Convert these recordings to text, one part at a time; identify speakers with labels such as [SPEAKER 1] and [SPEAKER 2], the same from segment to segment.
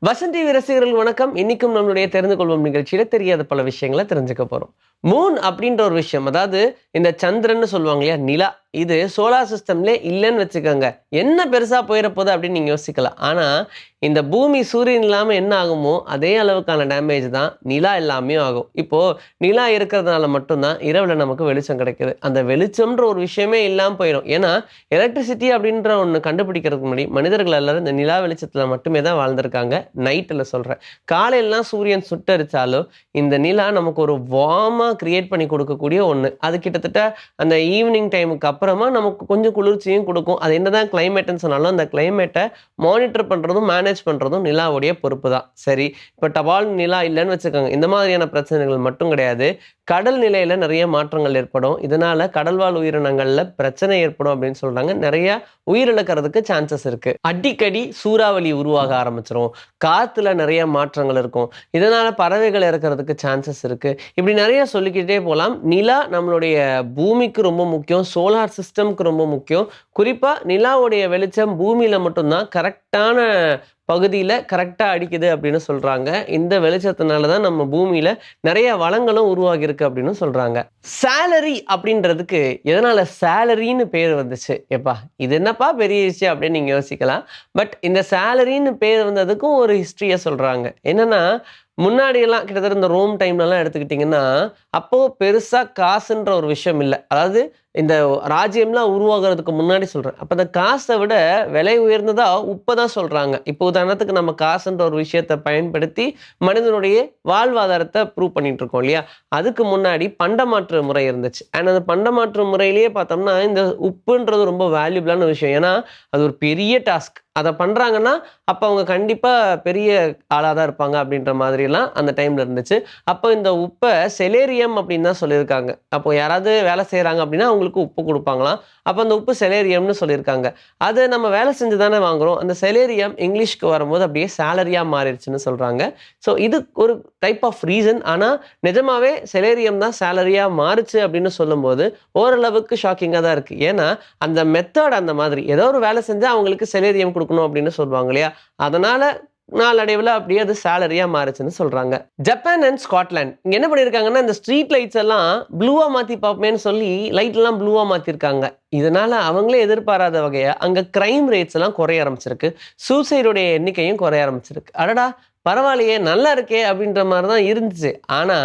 [SPEAKER 1] Vasanth TV ரசிகர்கள் வணக்கம். இன்னைக்கும் நம்மளுடைய தெரிந்து கொள்வோம் நிகழ்ச்சியில தெரியாத பல விஷயங்களை தெரிஞ்சுக்க போறோம். மூன் அப்படின்ற ஒரு விஷயம், அதாவது இந்த சந்திரன்னு சொல்லுவாங்க இல்லையா, நிலா. இது சோலார் சிஸ்டம்ல இல்லைன்னு வச்சுக்கோங்க. என்ன பெருசா போயிட போகுது அப்படின்னு நீங்க யோசிக்கலாம். ஆனா இந்த பூமி சூரியன் இல்லாம என்ன ஆகுமோ அதே அளவுக்கான டேமேஜ் தான் நிலா எல்லாமே ஆகும். இப்போ நிலா இருக்கிறதுனால மட்டும்தான் இரவுல நமக்கு வெளிச்சம் கிடைக்குது. அந்த வெளிச்சம்ன்ற ஒரு விஷயமே இல்லாம போயிடும். ஏன்னா எலக்ட்ரிசிட்டி அப்படின்ற ஒண்ணு கண்டுபிடிக்கிறதுக்கு முன்னாடி மனிதர்கள் எல்லாரும் இந்த நிலா வெளிச்சத்துல மட்டுமே தான் வாழ்ந்திருக்காங்க. நைட்ல சொல்றேன். காலையிலலாம் சூரியன் சுட்டரிச்சாலும் இந்த நிலா நமக்கு ஒரு வார்மா கிரியேட் பண்ணி கொடுக்கக்கூடிய ஒண்ணு. அது கிட்டத்தட்ட அந்த ஈவினிங் டைமுக்கு அப்புறமா நமக்கு கொஞ்சம் குளிர்ச்சியும் கொடுக்கும். அது என்னதான் கிளைமேட்னு சொன்னாலும் அந்த கிளைமேட்டை மானிட்டர் பண்றதும் மேனேஜ் பண்றதும் நிலாவுடைய பொறுப்பு தான். சரி, இப்போ டபால் நிலா இல்லைன்னு வச்சுக்கோங்க. இந்த மாதிரியான பிரச்சனைகள் மட்டும் கிடையாது. கடல் நிலையில நிறைய மாற்றங்கள் ஏற்படும். இதனால கடல்வாழ் உயிரினங்கள்ல பிரச்சனை ஏற்படும் அப்படின்னு சொல்றாங்க. நிறைய உயிரிழக்கிறதுக்கு சான்சஸ் இருக்கு. அடிக்கடி சூறாவளி உருவாக ஆரம்பிச்சிரும். காத்துல நிறைய மாற்றங்கள் இருக்கும். இதனால பறவைகள் இறக்கிறதுக்கு சான்சஸ் இருக்கு. இப்படி நிறைய சொல்லிக்கிட்டே போகலாம். நிலா நம்மளுடைய பூமிக்கு ரொம்ப முக்கியம். சோலார் சிஸ்டம்க்கு ரொம்ப முக்கியம். குறிப்பா நிலாவுடைய வெளிச்சம் பூமியில மட்டும்தான் கரெக்டான பகுதியில கரெக்டா அடிக்குது அப்படின்னு சொல்றாங்க. இந்த வெளிச்சத்தினால தான் நம்ம பூமியில நிறைய வளங்களும் உருவாகி இருக்கு அப்படின்னு சொல்றாங்க. சேலரி அப்படின்றதுக்கு எதனால சேலரின்னு பேர் வந்துச்சு? எப்பா இது என்னப்பா பெரிய விஷயம் அப்படின்னு நீங்க யோசிக்கலாம். பட் இந்த சேலரின்னு பேர் வந்ததுக்கும் ஒரு ஹிஸ்டரிய சொல்றாங்க. என்னன்னா முன்னாடி எல்லாம் கிட்டத்தட்ட இந்த ரோம் டைம்ல எல்லாம் எடுத்துக்கிட்டீங்கன்னா, அப்போ பெருசா காசுன்ற ஒரு விஷயம் இல்ல. அதாவது இந்த ராஜ்யம்லாம் உருவாகுறதுக்கு முன்னாடி சொல்றேன். அப்ப அந்த காசை விட விலை உயர்ந்ததா உப்ப தான் சொல்றாங்க. இப்போ உதாரணத்துக்கு நம்ம காசுன்ற ஒரு விஷயத்த பயன்படுத்தி மனிதனுடைய வாழ்வாதாரத்தை ப்ரூவ் பண்ணிட்டு இருக்கோம் இல்லையா? அதுக்கு முன்னாடி பண்டமாற்று முறை இருந்துச்சு. அண்ட் அந்த பண்டமாற்று முறையிலேயே பார்த்தோம்னா, இந்த உப்புன்றது ரொம்ப வேல்யூபிளான விஷயம். ஏன்னா, அது ஒரு பெரிய டாஸ்க். அத பண்றாங்கன்னா, அப்ப அவங்க கண்டிப்பா பெரிய ஆளா தான் இருப்பாங்க அப்படின்ற மாதிரிலாம் அந்த டைம்ல இருந்துச்சு. அப்போ இந்த உப்ப செலேரியம் அப்படின்னு தான் சொல்லியிருக்காங்க. அப்போ யாராவது வேலை செய்றாங்க அப்படின்னா, அவங்களுக்கு உப்பு குடுப்பாங்களாம். அப்ப அந்த உப்பு செலேரியம்னு சொல்லியிருக்காங்க. அத நம்ம வேலை செஞ்சு தானே வாங்குறோம். அந்த செலேரியம் இங்கிலீஷ்க்கு வரும்போது அப்படியே சேலரியா மாறிடுச்சுன்னு சொல்றாங்க. ஸோ இது ஒரு டைப் ஆஃப் ரீசன். ஆனா நிஜமாவே செலேரியம் தான் சேலரியா மாறுச்சு அப்படின்னு சொல்லும்போது, ஓரளவுக்கு ஷாக்கிங்கா தான் இருக்கு. ஏன்னா, அந்த மெத்தட் அந்த மாதிரி. ஏதோ ஒரு வேலை செஞ்சா அவங்களுக்கு செலேரியம் குடுக்கணும் அப்படின்னு சொல்லுவாங்க இல்லையா? அதனால நாளடைவுல அப்படியே அது சேலரியா மாறுச்சுன்னு சொல்றாங்க. ஜப்பான் அண்ட் ஸ்காட்லாந்து இங்க என்ன பண்ணியிருக்காங்கன்னா, இந்த ஸ்ட்ரீட் லைட்ஸ் எல்லாம் ப்ளூவா மாத்தி பார்ப்போமேன்னு சொல்லி லைட் எல்லாம் ப்ளூவா மாத்திருக்காங்க. இதனால அவங்களே எதிர்பாராத வகையா அங்க கிரைம் ரேட்ஸ் எல்லாம் குறைய ஆரம்பிச்சிருக்கு. சூசைடுடைய எண்ணிக்கையும் குறைய ஆரம்பிச்சிருக்கு. அடடா! பரவாயில்லையே, நல்லா இருக்கே அப்படின்ற மாரி தான் இருந்துச்சு. ஆனா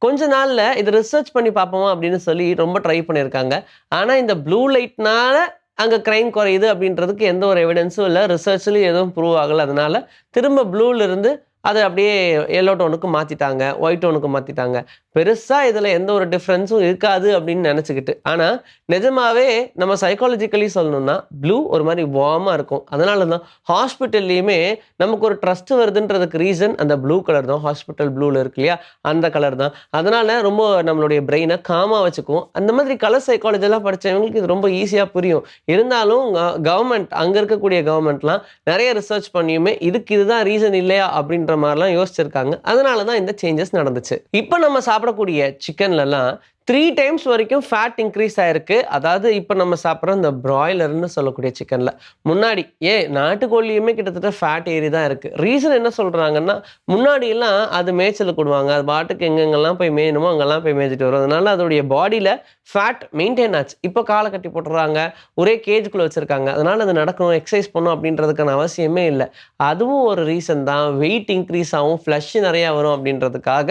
[SPEAKER 1] கொஞ்ச நாள்ல இத ரிசர்ச் பண்ணி பார்ப்போமா அப்படின்னு சொல்லி ரொம்ப ட்ரை பண்ணியிருக்காங்க. ஆனா இந்த ப்ளூ லைட்னால அங்க கிரைம் குறையுது அப்படின்றதுக்கு எந்த ஒரு எவிடன்ஸும் இல்ல. ரிசர்ச்லயும் எதுவும் ப்ரூவ் ஆகல. அதனால திரும்ப ப்ளூல இருந்து அத அப்படியே எல்லோ டோனுக்கு மாத்திட்டாங்க. ஒயிட் டோனுக்கு மாத்திட்டாங்க. பெருசா இதுல எந்த ஒரு டிஃபரன்ஸும் இருக்காது அப்படின்னு நெனச்சுக்கிட்டு. ஆனா நிஜமாவே நம்ம சைக்காலஜிக்கலி சொல்லணும்னா, ப்ளூ ஒரு மாரி வார்மா இருக்கும். அதனால தான் ஹாஸ்பிட்டல்லயுமே நமக்கு ஒரு ட்ரஸ்ட் வருதுன்றதுக்கு ரீசன் அந்த ப்ளூ கலர் தான். ஹாஸ்பிட்டல் ப்ளூல இருக்கு இல்லையா? அந்த கலர் தான். அதனால ரொம்ப நம்மளுடைய பிரெயின காமா வச்சுக்கும். அந்த மாதிரி கலர் சைக்காலஜிலாம் படிச்சவங்களுக்கு இது ரொம்ப ஈஸியா புரியும். இருந்தாலும் கவர்மெண்ட் அங்க இருக்கக்கூடிய கவர்மெண்ட்லாம் நெறைய ரிசர்ச் பண்ணியுமே இதுக்கு இதுதான் ரீசன் இல்லையா அப்படின்ற மாரிலாம் யோசிச்சிருக்காங்க. அதனால தான் இந்த சேஞ்சஸ் நடந்துச்சு. இப்ப நம்ம சாப்பிடக்கூடிய சிக்கன்லலாம் 3 டைம்ஸ் வரைக்கும் ஃபேட் இன்கிரீஸ் ஆயிருக்கு. அதாவது இப்ப நம்ம சாப்பிடுற இந்த பிராய்லர்ன்னு சொல்லக்கூடிய சிக்கன்ல. முன்னாடி நாட்டுக்கோழியுமே கிட்டத்தட்ட ஃபேட் ஏறி தான் இருக்கு. ரீசன் என்ன சொல்றாங்கன்னா, முன்னாடிலாம் அது மேய்ச்சலுக்கு விடுவாங்க. அது பாட்டுக்கு எங்கெங்கெல்லாம் போய் மேயணுமோ அங்கெல்லாம் போய் மேய்ஞ்சுட்டு வரும். அதனால அதோடைய பாடியில ஃபேட் மெயின்டெயின் ஆச்சு. இப்ப கால கட்டி போட்டுர்றாங்க. ஒரே கேஜ்க்குள்ள வச்சிருக்காங்க. அதனால அது நடக்கணும், எக்சர்சைஸ் பண்ணணும் அப்படின்றதுக்கான அவசியமே இல்ல. அதுவும் ஒரு ரீசன் தான். வெயிட் இன்கிரீஸ் ஆகும், ஃப்ளஷ் நெறையா வரும் அப்படின்றதுக்காக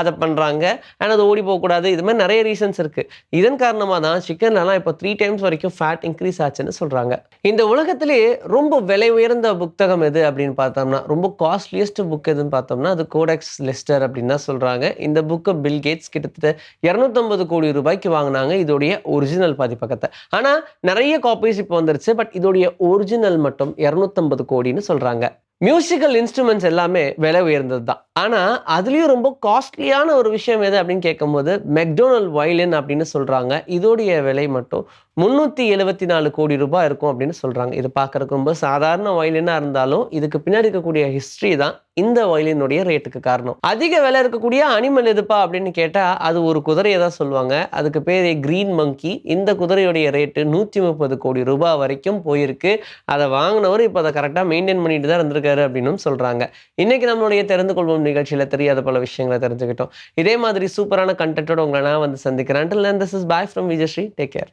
[SPEAKER 1] அத பண்றாங்க. ஆனா அது ஓடி போகக்கூடாது. இது மாரி நெறைய ரீசன்ஸ் இருக்கு. இதன் காரணமா தான் சிக்கன்லலாம் இப்போ 3 டைம்ஸ் வரைக்கும் ஃபேட் இன்கிரீஸ் ஆச்சுன்னு சொல்றாங்க. இந்த உலகத்திலேயே ரொம்ப விலை உயர்ந்த புத்தகம் எது அப்படின்னு பார்த்தோம்னா, ரொம்ப காஸ்ட்லியஸ்ட் புக் எதுன்னு பார்த்தோம்னா, அது கோடெக்ஸ் லெஸ்டர் அப்படின்னு தான் சொல்றாங்க. இந்த புக்க பில் கேட்ஸ் கிட்டத்தட்ட 250 கோடி ரூபாய்க்கு வாங்குனாங்க. இதோடைய ஒரிஜினல் பதிப்பகத்த. ஆனா நெறைய காப்பீஸ் இப்போ வந்துருச்சு. பட் இதோடைய ஒரிஜினல் மட்டும் 250 கோடின்னு சொல்றாங்க. மியூசிக்கல் இன்ஸ்ட்ருமெண்ட்ஸ் எல்லாமே விலை உயர்ந்தது தான். ஆனா, அதுலயும் ரொம்ப காஸ்ட்லியான ஒரு விஷயம் எது அப்படின்னு கேட்கும்போது, மெக்டோனல் வயலின் அப்படின்னு சொல்றாங்க. இதோடைய விலை மட்டும் 374 கோடி ரூபாய் இருக்கும் அப்படின்னு சொல்றாங்க. இது பார்க்கறதுக்கு ரொம்ப சாதாரண வயலினா இருந்தாலும் இதுக்கு பின்னாடி இருக்கக்கூடிய ஹிஸ்டரி தான் இந்த வயலினுடைய ரேட்டுக்கு காரணம். அதிக விலை இருக்கக்கூடிய அனிமல் எதுப்பா அப்படின்னு கேட்டா அது ஒரு குதிரையை தான் சொல்லுவாங்க. அதுக்கு பேரு கிரீன் மங்கி. இந்த குதிரையுடைய ரேட்டு 130 கோடி ரூபாய் வரைக்கும் போயிருக்கு. அதை வாங்கினவர் இப்போ அதை கரெக்டாக மெயின்டைன் பண்ணிட்டு தான் இருந்திருக்காரு அப்படின்னு சொல்றாங்க. இன்னைக்கு நம்மளுடைய தெரிந்து கொள்வோம் நிகழ்ச்சியில தெரியாத பல விஷயங்களை தெரிஞ்சுக்கிட்டோம். இதே மாதிரி சூப்பரான கண்டென்ட்டோட உங்களை நான் வந்து சந்திக்கிறேன். Until then, this is bye from Vijayashree. Take care.